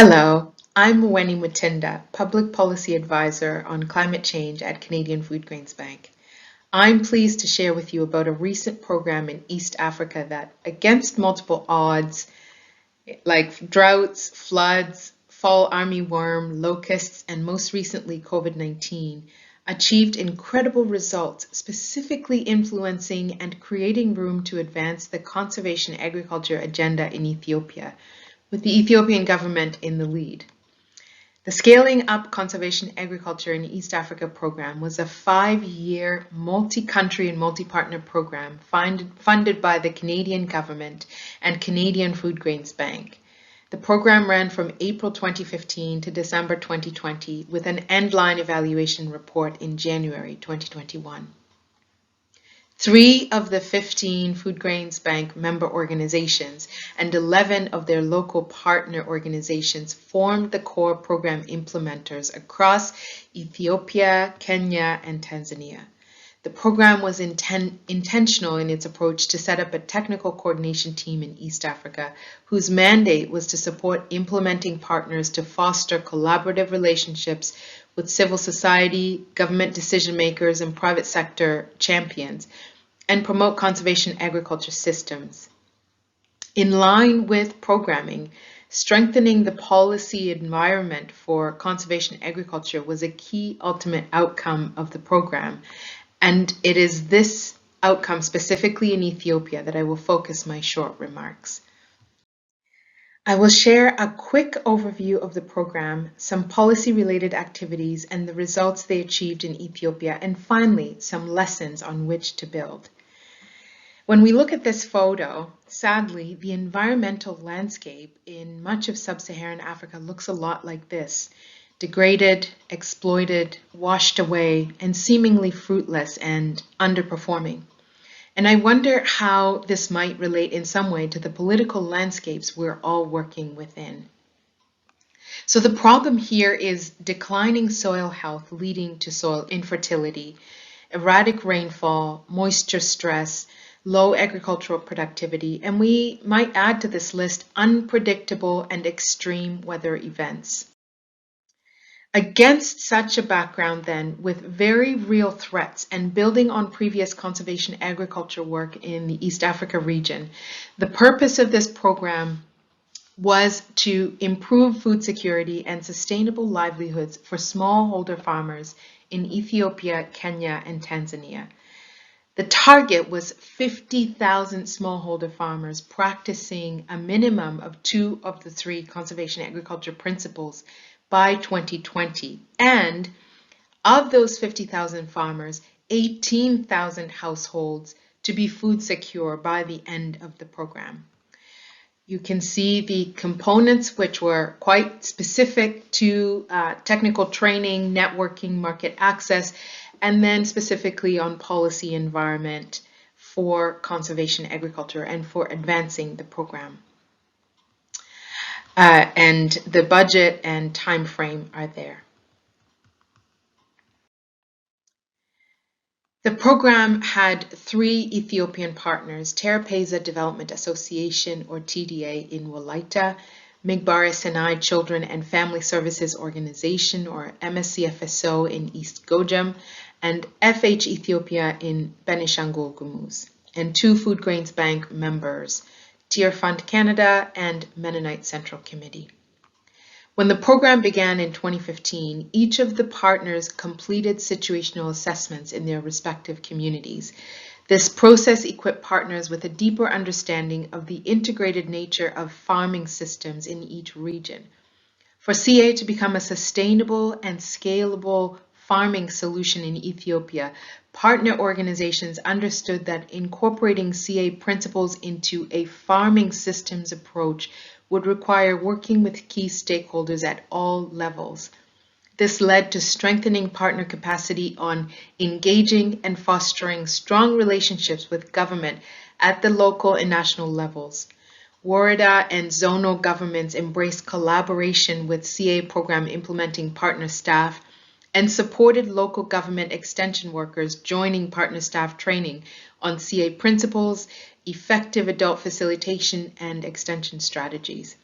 Hello, I'm Mutinda, Public Policy Advisor on Climate Change at Canadian Food Grains Bank. I'm pleased to share with you about a recent program in East Africa that, against multiple odds, like droughts, floods, fall armyworm, locusts, and most recently COVID-19, achieved incredible results, specifically influencing and creating room to advance the conservation agriculture agenda in Ethiopia, with the Ethiopian government in the lead. The Scaling Up Conservation Agriculture in East Africa program was a 5-year multi-country and multi-partner program funded by the Canadian government and Canadian Food Grains Bank. The program ran from April 2015 to December 2020 with an end-line evaluation report in January 2021. 3 of the 15 Food Grains Bank member organizations and 11 of their local partner organizations formed the core program implementers across Ethiopia, Kenya, and Tanzania. The program was intentional in its approach to set up a technical coordination team in East Africa, whose mandate was to support implementing partners to foster collaborative relationships with civil society, government decision makers, and private sector champions, and promote conservation agriculture systems. In line with programming, strengthening the policy environment for conservation agriculture was a key ultimate outcome of the program, and it is this outcome specifically in Ethiopia that I will focus my short remarks. I will share a quick overview of the program, some policy-related activities, and the results they achieved in Ethiopia, and finally, some lessons on which to build. When we look at this photo, sadly, the environmental landscape in much of sub-Saharan Africa looks a lot like this: degraded, exploited, washed away, and seemingly fruitless and underperforming. And I wonder how this might relate in some way to the political landscapes we're all working within. So the problem here is declining soil health leading to soil infertility, erratic rainfall, moisture stress, low agricultural productivity, and we might add to this list unpredictable and extreme weather events. Against such a background then, with very real threats and building on previous conservation agriculture work in the East Africa region, the purpose of this program was to improve food security and sustainable livelihoods for smallholder farmers in Ethiopia, Kenya, and Tanzania. The target was 50,000 smallholder farmers practicing a minimum of 2 of the 3 conservation agriculture principles by 2020, and of those 50,000 farmers, 18,000 households to be food secure by the end of the program. You can see the components which were quite specific to technical training, networking, market access, and then specifically on policy environment for conservation agriculture and for advancing the program. And the budget and time frame are there. The program had 3 Ethiopian partners: Terapeza Development Association, or TDA, in Walaita, Migbare Sinai Children and Family Services Organization, or MSCFSO, in East Gojam, and FH Ethiopia in Benishangul Gumuz, and 2 Food Grains Bank members, Tier Fund Canada and Mennonite Central Committee. When the program began in 2015, each of the partners completed situational assessments in their respective communities. This process equipped partners with a deeper understanding of the integrated nature of farming systems in each region. For CA to become a sustainable and scalable farming solution in Ethiopia, partner organizations understood that incorporating CA principles into a farming systems approach would require working with key stakeholders at all levels. This led to strengthening partner capacity on engaging and fostering strong relationships with government at the local and national levels. Woreda and zonal governments embraced collaboration with CA program implementing partner staff and supported local government extension workers joining partner staff training on CA principles, effective adult facilitation, and extension strategies.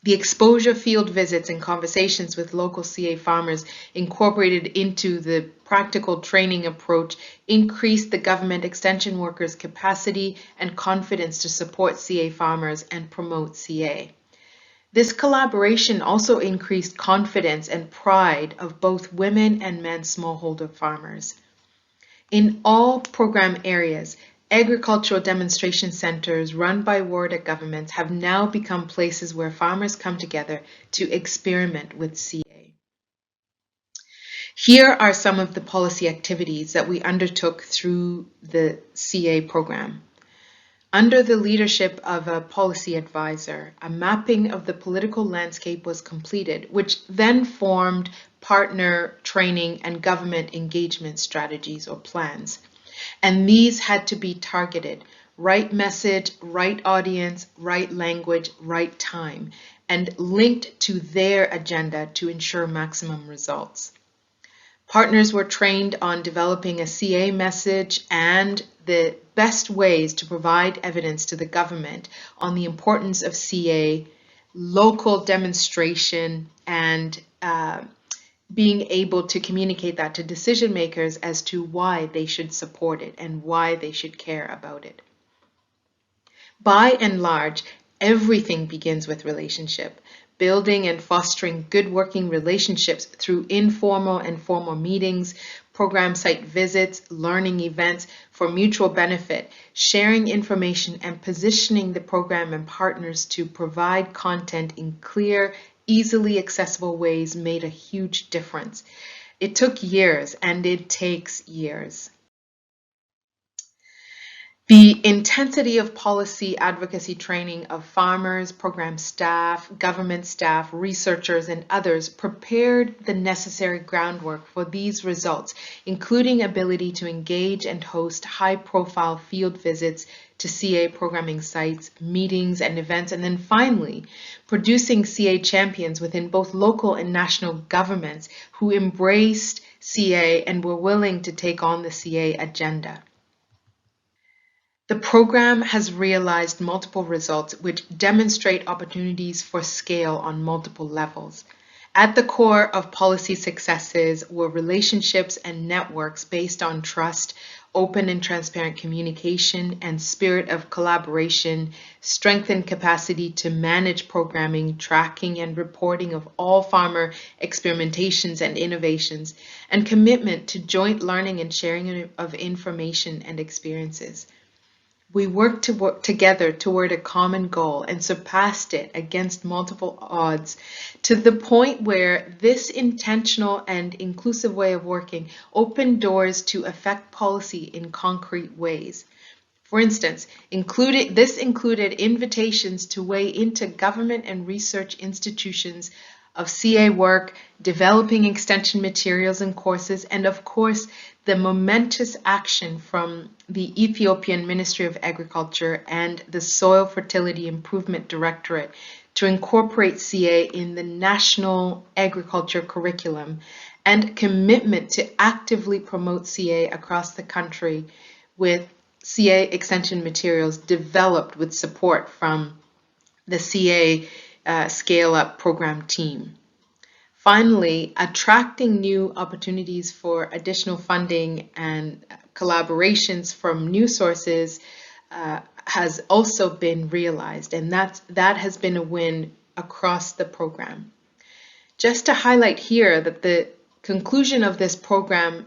The exposure field visits and conversations with local CA farmers incorporated into the practical training approach increased the government extension workers' capacity and confidence to support CA farmers and promote CA. This collaboration also increased confidence and pride of both women and men smallholder farmers. In all program areas, agricultural demonstration centers run by WARDA governments have now become places where farmers come together to experiment with CA. Here are some of the policy activities that we undertook through the CA program. Under the leadership of a policy advisor, a mapping of the political landscape was completed, which then formed partner training and government engagement strategies or plans. And these had to be targeted, right message, right audience, right language, right time, and linked to their agenda to ensure maximum results. Partners were trained on developing a CA message and the best ways to provide evidence to the government on the importance of CA, local demonstration, and being able to communicate that to decision makers as to why they should support it and why they should care about it. By and large, everything begins with relationship. Building and fostering good working relationships through informal and formal meetings, program site visits, learning events for mutual benefit, sharing information and positioning the program and partners to provide content in clear, easily accessible ways made a huge difference. It took years and it takes years. The intensity of policy advocacy training of farmers, program staff, government staff, researchers, and others prepared the necessary groundwork for these results, including ability to engage and host high-profile field visits to CA programming sites, meetings, and events, and then finally, producing CA champions within both local and national governments who embraced CA and were willing to take on the CA agenda. The program has realized multiple results which demonstrate opportunities for scale on multiple levels. At the core of policy successes were relationships and networks based on trust, open and transparent communication, and spirit of collaboration, strengthened capacity to manage programming, tracking, and reporting of all farmer experimentations and innovations, and commitment to joint learning and sharing of information and experiences. We worked together toward a common goal and surpassed it against multiple odds to the point where this intentional and inclusive way of working opened doors to affect policy in concrete ways. For instance, this included invitations to weigh into government and research institutions of CA work, developing extension materials and courses, and of course, the momentous action from the Ethiopian Ministry of Agriculture and the Soil Fertility Improvement Directorate to incorporate CA in the national agriculture curriculum and commitment to actively promote CA across the country with CA extension materials developed with support from the CA Scale Up program team. Finally, attracting new opportunities for additional funding and collaborations from new sources has also been realized, and that has been a win across the program. Just to highlight here that at the conclusion of this program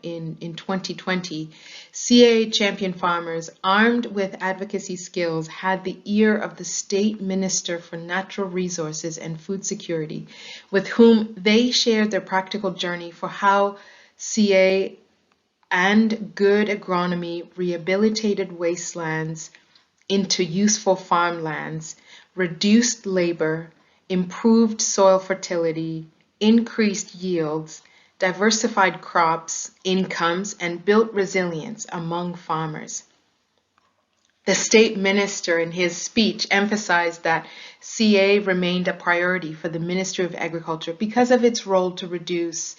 in 2020, CA champion farmers armed with advocacy skills had the ear of the State Minister for Natural Resources and Food Security, with whom they shared their practical journey for how CA and good agronomy rehabilitated wastelands into useful farmlands, reduced labor, improved soil fertility, increased yields, diversified crops, incomes, and built resilience among farmers. The state minister in his speech emphasized that CA remained a priority for the Ministry of Agriculture because of its role to reduce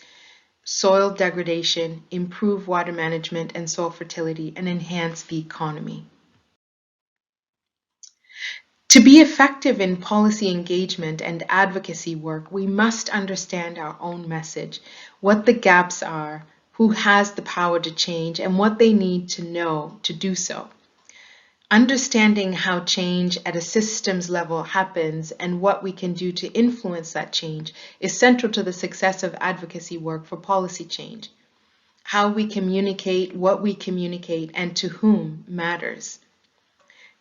soil degradation, improve water management and soil fertility, and enhance the economy. To be effective in policy engagement and advocacy work, we must understand our own message, what the gaps are, who has the power to change, and what they need to know to do so. Understanding how change at a systems level happens and what we can do to influence that change is central to the success of advocacy work for policy change. How we communicate, what we communicate, and to whom matters.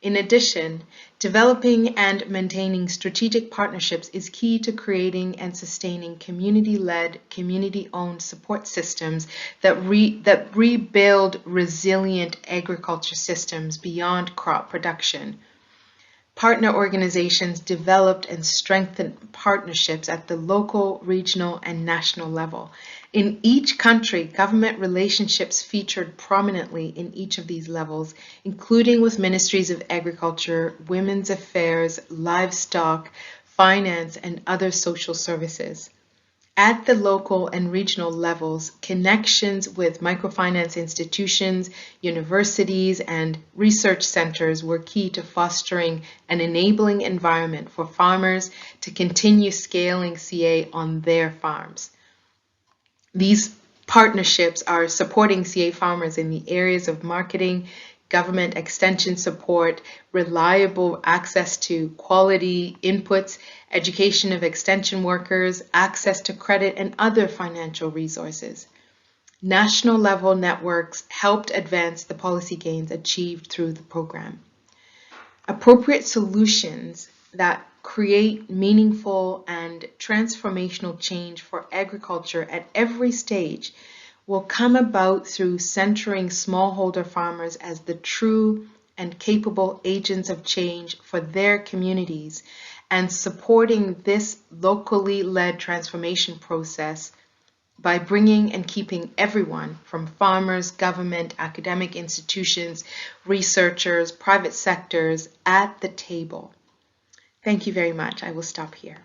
In addition, developing and maintaining strategic partnerships is key to creating and sustaining community-led, community-owned support systems that rebuild resilient agriculture systems beyond crop production. Partner organizations developed and strengthened partnerships at the local, regional, and national level. In each country, government relationships featured prominently in each of these levels, including with ministries of agriculture, women's affairs, livestock, finance, and other social services. At the local and regional levels, connections with microfinance institutions, universities, and research centers were key to fostering an enabling environment for farmers to continue scaling CA on their farms. These partnerships are supporting CA farmers in the areas of marketing, government extension support, reliable access to quality inputs, education of extension workers, access to credit, and other financial resources. National level networks helped advance the policy gains achieved through the program. Appropriate solutions that create meaningful and transformational change for agriculture at every stage will come about through centering smallholder farmers as the true and capable agents of change for their communities and supporting this locally led transformation process by bringing and keeping everyone from farmers, government, academic institutions, researchers, private sectors at the table. Thank you very much. I will stop here.